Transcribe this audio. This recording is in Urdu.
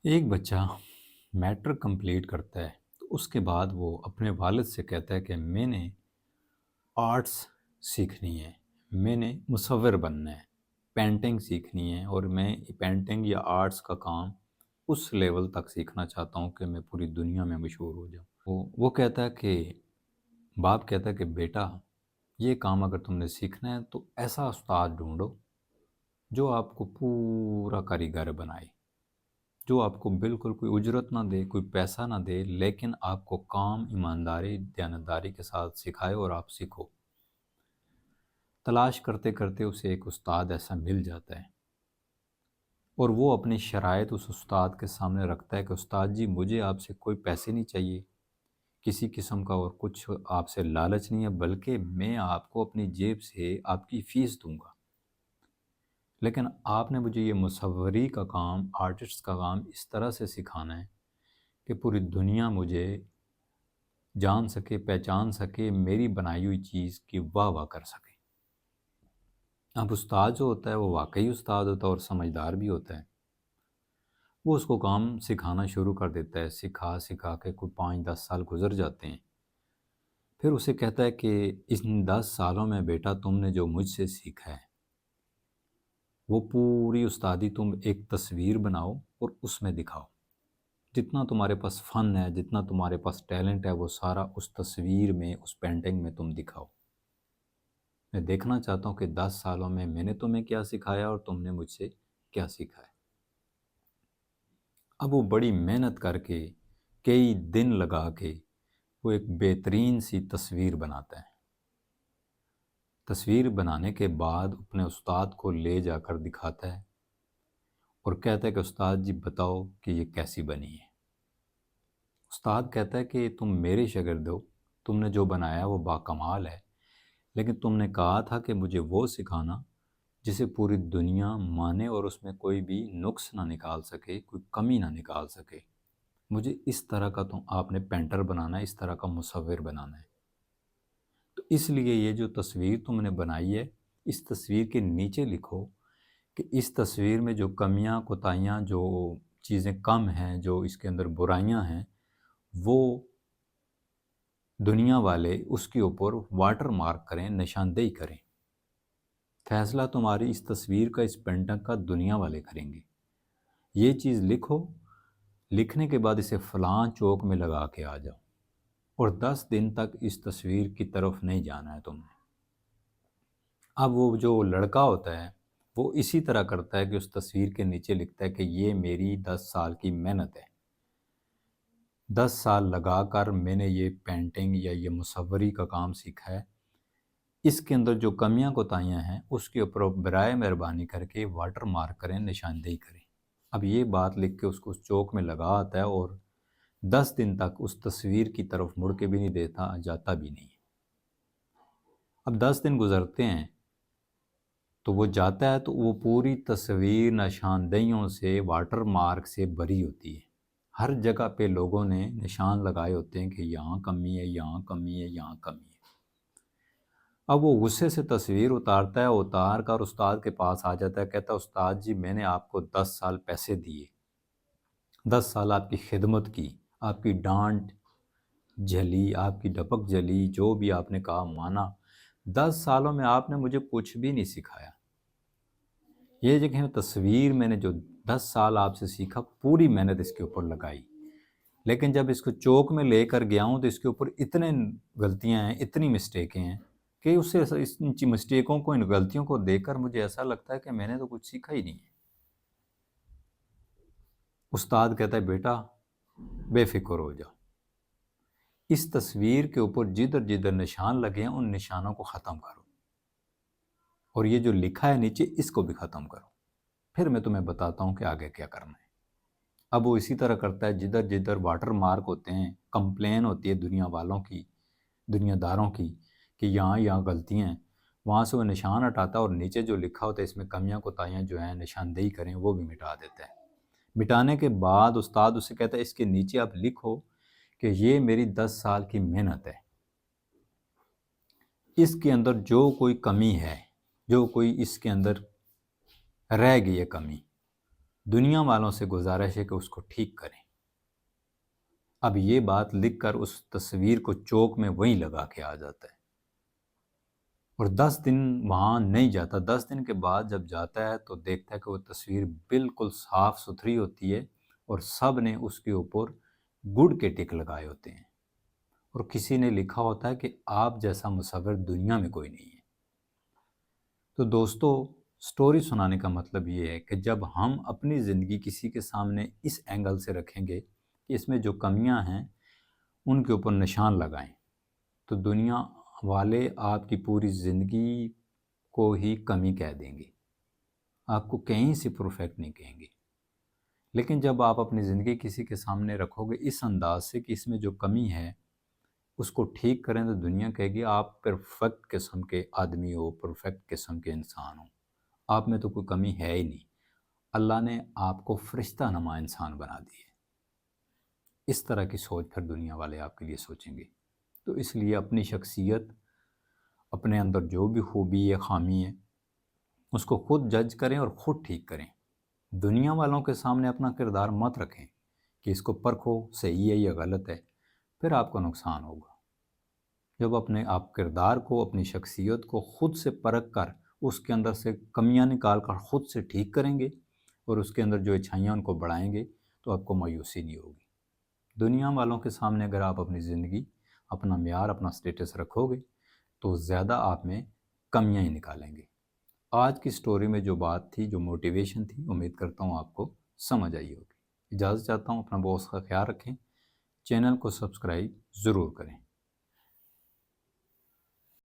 ایک بچہ میٹرک کمپلیٹ کرتا ہے تو اس کے بعد وہ اپنے والد سے کہتا ہے کہ میں نے آرٹس سیکھنی ہے، میں نے مصور بننا ہے، پینٹنگ سیکھنی ہے، اور میں پینٹنگ یا آرٹس کا کام اس لیول تک سیکھنا چاہتا ہوں کہ میں پوری دنیا میں مشہور ہو جاؤں۔ وہ کہتا ہے کہ باپ کہتا ہے کہ بیٹا، یہ کام اگر تم نے سیکھنا ہے تو ایسا استاد ڈھونڈو جو آپ کو پورا کاریگر بنائے، جو آپ کو بالکل کوئی اجرت نہ دے، کوئی پیسہ نہ دے، لیکن آپ کو کام ایمانداری دیانتداری کے ساتھ سکھائے اور آپ سیکھو۔ تلاش کرتے کرتے اسے ایک استاد ایسا مل جاتا ہے، اور وہ اپنی شرائط اس استاد کے سامنے رکھتا ہے کہ استاد جی، مجھے آپ سے کوئی پیسے نہیں چاہیے، کسی قسم کا اور کچھ آپ سے لالچ نہیں ہے، بلکہ میں آپ کو اپنی جیب سے آپ کی فیس دوں گا، لیکن آپ نے مجھے یہ مصوری کا کام، آرٹسٹ کا کام اس طرح سے سکھانا ہے کہ پوری دنیا مجھے جان سکے، پہچان سکے، میری بنائی ہوئی چیز کی واہ واہ کر سکے۔ اب استاد جو ہوتا ہے وہ واقعی استاد ہوتا ہے اور سمجھدار بھی ہوتا ہے۔ وہ اس کو کام سکھانا شروع کر دیتا ہے، سکھا سکھا کے کوئی 5-10 سال گزر جاتے ہیں۔ پھر اسے کہتا ہے کہ ان 10 سالوں میں بیٹا تم نے جو مجھ سے سیکھا ہے وہ پوری استادی تم ایک تصویر بناؤ اور اس میں دکھاؤ۔ جتنا تمہارے پاس فن ہے، جتنا تمہارے پاس ٹیلنٹ ہے، وہ سارا اس تصویر میں، اس پینٹنگ میں تم دکھاؤ۔ میں دیکھنا چاہتا ہوں کہ 10 سالوں میں نے تمہیں کیا سکھایا اور تم نے مجھ سے کیا سیکھا ہے۔ اب وہ بڑی محنت کر کے، کئی دن لگا کے، وہ ایک بہترین سی تصویر بناتا ہے۔ تصویر بنانے کے بعد اپنے استاد کو لے جا کر دکھاتا ہے اور کہتا ہے کہ استاد جی بتاؤ کہ یہ کیسی بنی ہے۔ استاد کہتا ہے کہ تم میرے شاگرد ہو، تم نے جو بنایا وہ باکمال ہے، لیکن تم نے کہا تھا کہ مجھے وہ سکھانا جسے پوری دنیا مانے اور اس میں کوئی بھی نقص نہ نکال سکے، کوئی کمی نہ نکال سکے۔ مجھے اس طرح کا آپ نے پینٹر بنانا ہے، اس طرح کا مصور بنانا ہے۔ تو اس لیے یہ جو تصویر تم نے بنائی ہے، اس تصویر کے نیچے لکھو کہ اس تصویر میں جو کمیاں، کوتاہیاں، جو چیزیں کم ہیں، جو اس کے اندر برائیاں ہیں، وہ دنیا والے اس کے اوپر واٹر مارک کریں، نشاندہی کریں۔ فیصلہ تمہاری اس تصویر کا، اس پینٹنگ کا دنیا والے کریں گے۔ یہ چیز لکھو، لکھنے کے بعد اسے فلاں چوک میں لگا کے آ جاؤ، اور 10 دن تک اس تصویر کی طرف نہیں جانا ہے تم نے۔ اب وہ جو لڑکا ہوتا ہے وہ اسی طرح کرتا ہے کہ اس تصویر کے نیچے لکھتا ہے کہ یہ میری 10 سال کی محنت ہے، 10 سال لگا کر میں نے یہ پینٹنگ یا یہ مصوری کا کام سیکھا ہے۔ اس کے اندر جو کمیاں کوتاہیاں ہیں اس کے اوپر برائے مہربانی کر کے واٹر مارک کریں، نشاندہی کریں۔ اب یہ بات لکھ کے اس کو اس چوک میں لگا آتا ہے، اور 10 دن تک اس تصویر کی طرف مڑ کے بھی نہیں دیتا، جاتا بھی نہیں۔ اب 10 دن گزرتے ہیں تو وہ جاتا ہے تو وہ پوری تصویر نشاندہیوں سے، واٹر مارک سے بری ہوتی ہے۔ ہر جگہ پہ لوگوں نے نشان لگائے ہوتے ہیں کہ یہاں کمی ہے، یہاں کمی ہے، یہاں کمی ہے۔ اب وہ غصے سے تصویر اتارتا ہے، اتار کر استاد کے پاس آ جاتا ہے، کہتا ہے استاد جی، میں نے آپ کو 10 سال پیسے دیے، 10 سال آپ کی خدمت کی، آپ کی ڈانٹ جھلی، آپ کی ڈپک جلی، جو بھی آپ نے کہا مانا۔ 10 سالوں میں آپ نے مجھے کچھ بھی نہیں سکھایا۔ یہ دیکھیں تصویر، میں نے جو 10 سال آپ سے سیکھا، پوری محنت اس کے اوپر لگائی، لیکن جب اس کو چوک میں لے کر گیا ہوں تو اس کے اوپر اتنے غلطیاں ہیں، اتنی مسٹیکیں ہیں کہ اس سے ان مسٹیکوں کو، ان غلطیوں کو دیکھ کر مجھے ایسا لگتا ہے کہ میں نے تو کچھ سیکھا ہی نہیں ہے۔ استاد کہتا ہے بیٹا بے فکر ہو جاؤ، اس تصویر کے اوپر جدھر جدھر نشان لگے ہیں ان نشانوں کو ختم کرو، اور یہ جو لکھا ہے نیچے اس کو بھی ختم کرو، پھر میں تمہیں بتاتا ہوں کہ آگے کیا کرنا ہے۔ اب وہ اسی طرح کرتا ہے، جدھر جدھر واٹر مارک ہوتے ہیں، کمپلین ہوتی ہے دنیا والوں کی، دنیا داروں کی کہ یہاں یہاں غلطیاں ہیں، وہاں سے وہ نشان ہٹاتا ہے، اور نیچے جو لکھا ہوتا ہے اس میں کمیاں کوتاہیاں جو ہیں نشاندہی کریں، وہ بھی مٹا دیتا ہے۔ مٹانے کے بعد استاد اسے کہتا ہے اس کے نیچے آپ لکھو کہ یہ میری 10 سال کی محنت ہے، اس کے اندر جو کوئی کمی ہے، جو کوئی اس کے اندر رہ گئی ہے کمی، دنیا والوں سے گزارش ہے کہ اس کو ٹھیک کریں۔ اب یہ بات لکھ کر اس تصویر کو چوک میں وہیں لگا کے آ جاتا ہے، اور 10 دن وہاں نہیں جاتا۔ 10 دن کے بعد جب جاتا ہے تو دیکھتا ہے کہ وہ تصویر بالکل صاف ستھری ہوتی ہے، اور سب نے اس کے اوپر گڑ کے ٹک لگائے ہوتے ہیں، اور کسی نے لکھا ہوتا ہے کہ آپ جیسا مصور دنیا میں کوئی نہیں ہے۔ تو دوستو، سٹوری سنانے کا مطلب یہ ہے کہ جب ہم اپنی زندگی کسی کے سامنے اس اینگل سے رکھیں گے کہ اس میں جو کمیاں ہیں ان کے اوپر نشان لگائیں، تو دنیا والے آپ کی پوری زندگی کو ہی کمی کہہ دیں گے، آپ کو کہیں سے پرفیکٹ نہیں کہیں گے۔ لیکن جب آپ اپنی زندگی کسی کے سامنے رکھو گے اس انداز سے کہ اس میں جو کمی ہے اس کو ٹھیک کریں، تو دنیا کہے گی آپ پرفیکٹ قسم کے آدمی ہو، پرفیکٹ قسم کے انسان ہو، آپ میں تو کوئی کمی ہے ہی نہیں، اللہ نے آپ کو فرشتہ نما انسان بنا دی ہے۔ اس طرح کی سوچ پھر دنیا والے آپ کے لیے سوچیں گے۔ تو اس لیے اپنی شخصیت، اپنے اندر جو بھی خوبی ہے، خامی ہے، اس کو خود جج کریں اور خود ٹھیک کریں۔ دنیا والوں کے سامنے اپنا کردار مت رکھیں کہ اس کو پرکھو صحیح ہے یا غلط ہے، پھر آپ کو نقصان ہوگا۔ جب آپ کردار کو، اپنی شخصیت کو خود سے پرکھ کر اس کے اندر سے کمیاں نکال کر خود سے ٹھیک کریں گے اور اس کے اندر جو اچھائیاں ان کو بڑھائیں گے، تو آپ کو مایوسی نہیں ہوگی۔ دنیا والوں کے سامنے اگر آپ اپنی زندگی، اپنا معیار، اپنا سٹیٹس رکھو گے تو زیادہ آپ میں کمیاں ہی نکالیں گے۔ آج کی سٹوری میں جو بات تھی، جو موٹیویشن تھی، امید کرتا ہوں آپ کو سمجھ آئی ہوگی۔ اجازت چاہتا ہوں، اپنا بہت سا خیال رکھیں، چینل کو سبسکرائب ضرور کریں۔